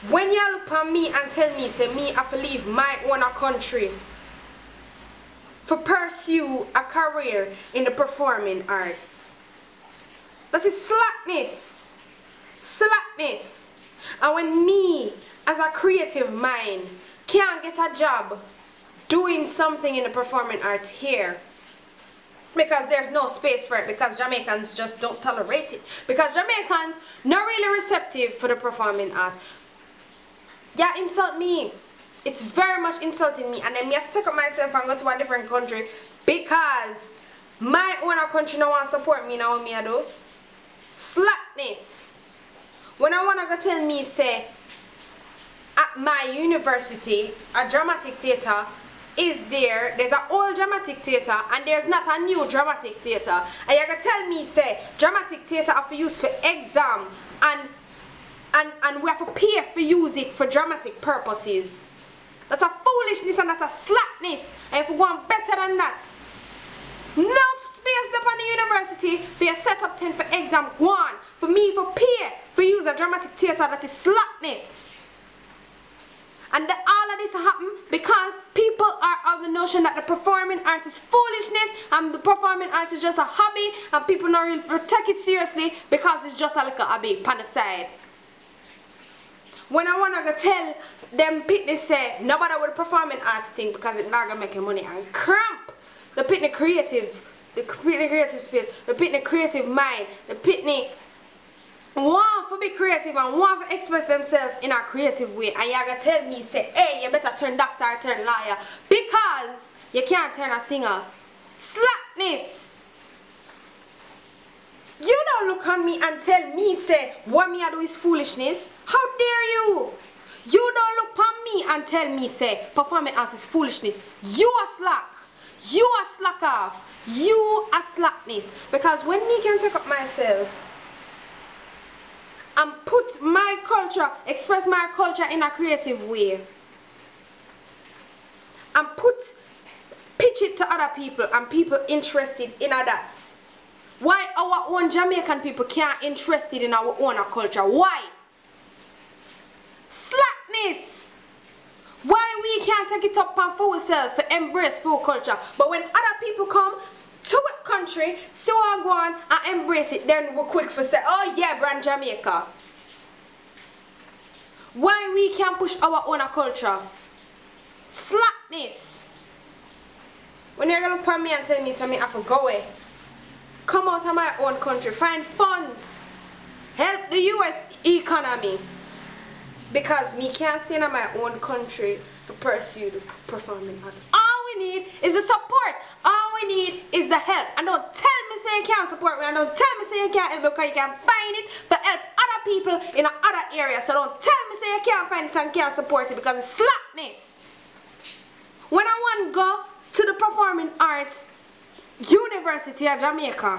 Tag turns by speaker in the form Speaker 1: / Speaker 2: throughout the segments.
Speaker 1: When you look at me and tell me, say me have to leave my own country for pursue a career in the performing arts, that is slackness. Slackness. And when me, as a creative mind, can't get a job doing something in the performing arts here, because there's no space for it, because Jamaicans just don't tolerate it, because Jamaicans not really receptive for the performing arts. Yeah, insult me. It's very much insulting me, and then me have to take up myself and go to a different country because my own country no want to support me now. Me I do slackness. When I wanna go tell me say at my university a dramatic theatre is there, there's an old dramatic theatre and there's not a new dramatic theatre, and you gonna tell me say dramatic theatre have to use for exam and we have to pay for use it for dramatic purposes. That's a foolishness and that's a slackness. And if we want better than that, enough space up on the university for your set up 10 for exam 1, for me for pay for use a dramatic theatre, that is slackness. And all of this happen because people are of the notion that the performing arts is foolishness and the performing arts is just a hobby, and people not really take it seriously because it's just a little hobby on the side. When I wanna go tell them pitney say nobody with the performing arts thing because it's not gonna make you money and cramp the pitney creative space, the pitney creative mind, the pitney want to be creative and want to express themselves in a creative way, and you gonna tell me say, hey, you better turn doctor or turn lawyer because you can't turn a singer. Slackness. You don't look on me and tell me say what me I do is foolishness. How dare you? You don't look on me and tell me say performing arts is foolishness. You are slack. You are slack off. You are slackness. Because when me can take up myself and put my culture, express my culture in a creative way, and pitch it to other people and people interested in that. Why our own Jamaican people can't interested in our own culture? Why? Slackness. Why we can't take it up for ourselves for embrace full culture, but when other people come to a country, see what go on and embrace it, then we're quick for say, oh yeah, brand Jamaica. Why we can't push our own culture? Slackness. When you're gonna look at me and tell me something, I have to go away. Come out of my own country, find funds, help the US economy, because me can't stay in my own country to pursue the performing arts. All we need is the support. All we need is the help. And don't tell me say you can't support me, and don't tell me say you can't help me, because you can find it to help other people in other areas. So don't tell me say you can't find it and can't support it, because it's slackness. When I want to go to the performing arts University of Jamaica,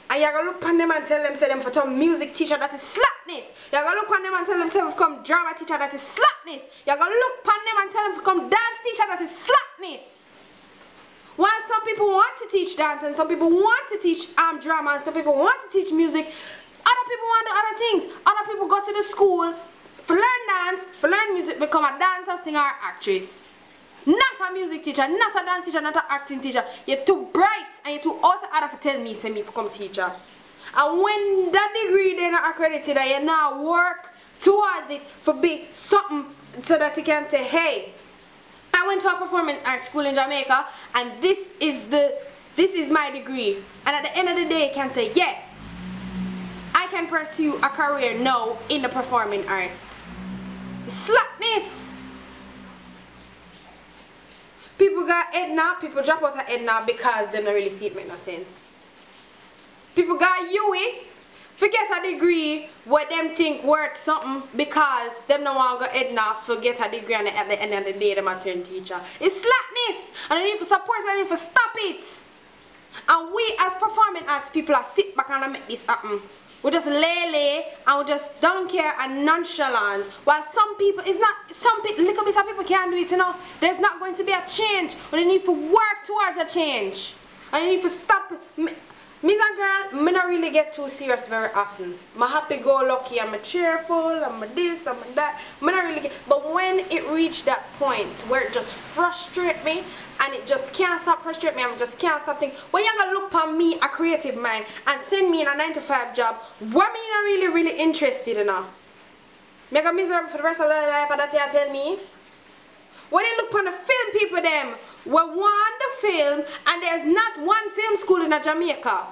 Speaker 1: and you're going to look on them and tell them say them for some music teacher, that is slackness. You're going to look on them and tell them say become drama teacher, that is slackness. You're going to look on them and tell them become dance teacher, that is slackness. While some people want to teach dance and some people want to teach drama and some people want to teach music, other people want to do other things. Other people go to the school for learn dance, for learn music, become a dancer, singer, actress. Not a music teacher, not a dance teacher, not an acting teacher. You're too bright and you're too out of to tell me, say me for come teacher. And when that degree they're not accredited and you now work towards it for be something so that you can say, hey, I went to a performing arts school in Jamaica and this is my degree. And at the end of the day you can say, yeah, I can pursue a career now in the performing arts. Slackness. People got Edna, people drop out of Edna because they don't really see it make no sense. People got UE, forget a degree where them think worth something because them no want to go Edna, forget a degree and at the end of the day them a turn teacher. It's slackness and I need to support it, I need to stop it. And we as performing arts people are sit back and make this happen. We just lay and we just don't care and nonchalant. While some people, it's not, little bit of people can't do it, you know. There's not going to be a change. But they need to work towards a change. And they need to stop Me as a girl, me not really get too serious very often. I'm happy-go-lucky, I'm cheerful, I'm this, I'm that. Me not really get, but when it reached that point where it just frustrates me, and it just can't stop frustrating me, I just can't stop thinking, when you're gonna look for me, a creative mind, and send me in a 9-to-5 job, what me not really interested in now? Me gonna miserable for the rest of my life, and that you tell me? When you look on the film people them, we want the film, and there's not one film school in Jamaica.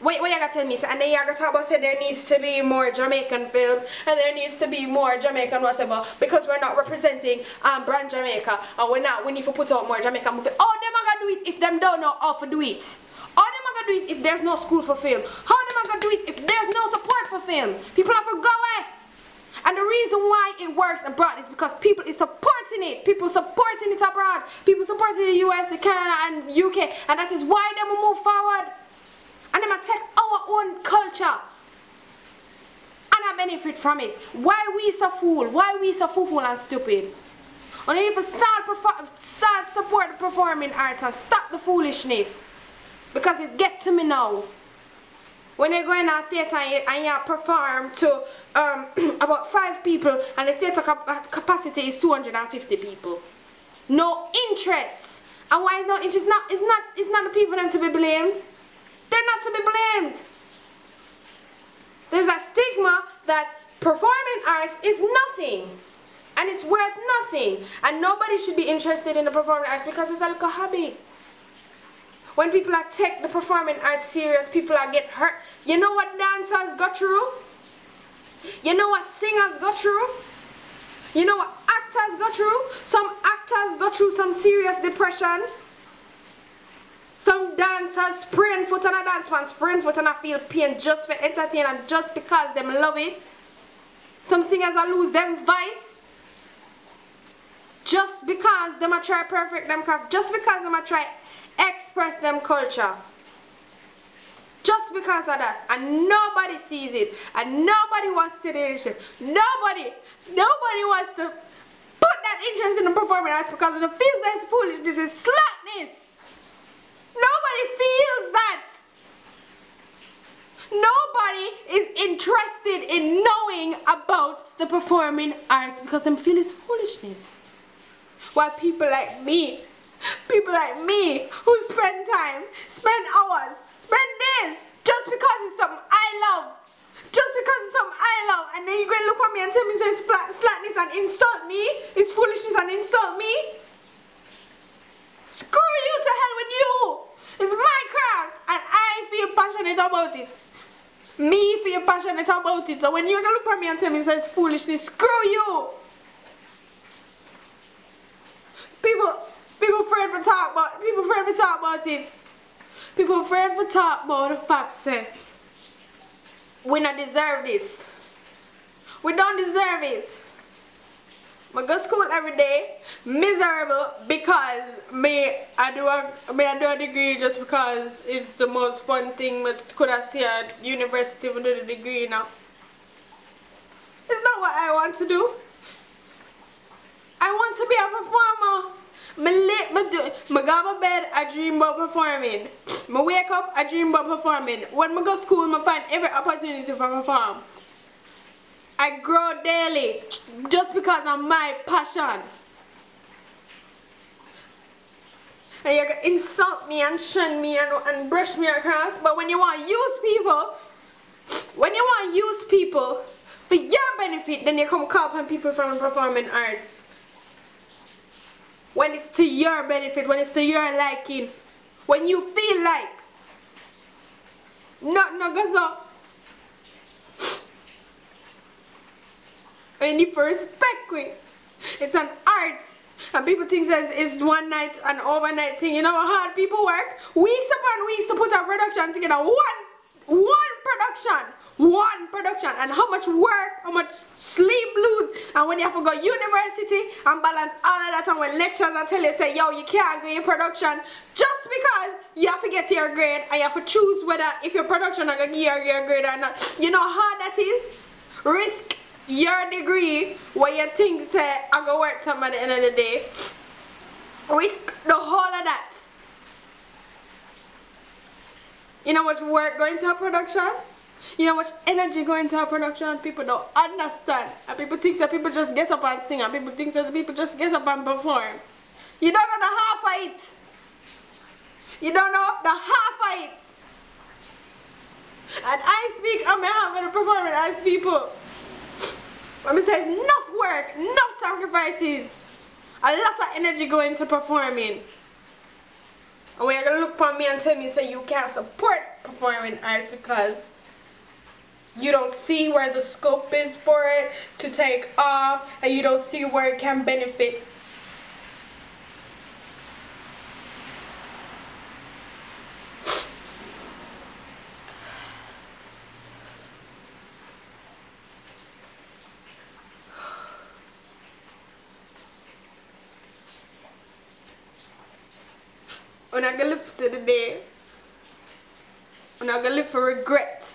Speaker 1: What you gonna tell me? And then you gonna talk about say there needs to be more Jamaican films, and there needs to be more Jamaican whatever, because we're not representing brand Jamaica, and we need to put out more Jamaican movies. Oh, them are gonna do it if them don't know how to do it. How them are gonna do it if there's no school for film? How them are gonna do it if there's no support for film? People have to go away. And the reason why it works abroad is because people is supporting it. People supporting it abroad. People supporting the US, the Canada, and UK. And that is why they will move forward. And they will take our own culture. And I benefit from it. Why we so fool? Why we so fool and stupid? And then if you start support the performing arts and stop the foolishness. Because it gets to me now. When you go in a theatre and you perform to about 5 people and the theatre capacity is 250 people. No interest. And why is no interest? It's not the people them to be blamed. They're not to be blamed. There's a stigma that performing arts is nothing. And it's worth nothing. And nobody should be interested in the performing arts because it's like a hobby. When people are take the performing arts serious, people are get hurt. You know what dancers go through? You know what singers go through? You know what actors go through? Some actors go through some serious depression. Some dancers sprain foot on a dance man, sprain foot and I feel pain just for entertain and just because them love it. Some singers are lose them voice. Just because them a try perfect them craft. Just because them a try express them culture. Just because of that. And nobody sees it. And nobody wants to do this shit. Nobody wants to put that interest in the performing arts because of the feels that is foolishness, is slackness. Nobody feels that. Nobody is interested in knowing about the performing arts because them feel it's foolishness. While people like me who spend time, spend hours, spend days, just because it's something I love. Just because it's something I love. And then you're going to look at me and tell me it's slackness and insult me. It's foolishness and insult me. Screw you, to hell with you. It's my craft and I feel passionate about it. Me feel passionate about it. So when you're going to look at me and tell me it's foolishness, screw you. People afraid to talk about it. People afraid to talk about the facts that we not deserve this. We don't deserve it. I go to school every day, miserable because I do a degree just because it's the most fun thing but could I see at university with the degree now. It's not what I want to do. I want to be a performer. I go to my bed, I dream about performing. I wake up, I dream about performing. When I go to school, I find every opportunity to perform. I grow daily just because of my passion. And you can insult me and shun me and brush me across, but when you want to use people, for your benefit, then you come call upon people from performing arts. When it's to your benefit, when it's to your liking, when you feel like. No goes up. And you need to respect it. It's an art. And people think that it's one night, an overnight thing. You know how hard people work? Weeks upon weeks to put a production together. One production. And how much work, how much sleep lose. And when you have to go university and balance all of that, and when lecturers are telling you, say, yo, you can't go in production just because you have to get your grade and you have to choose whether if your production are going to give your grade or not. You know how hard that is? Risk your degree where you think say I go work some at the end of the day. Risk the whole of that. You know how much work going into a production? You know how much energy going into a production? People don't understand. And people think that people just get up and sing, and people think that people just get up and perform. You don't know the half of it. You don't know the half of it. And I speak on behalf of the performing arts people. When I say enough work, enough sacrifices, a lot of energy going into performing. And when you're going to look upon me and tell me, say you can't support performing arts because you don't see where the scope is for it to take off, and you don't see where it can benefit. We're not gonna live for the day. We're not gonna live for regret.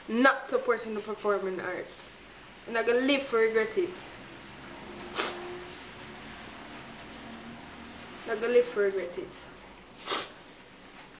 Speaker 1: Not supporting the performing arts. We're not gonna live for regret it. We're not gonna live for regret it.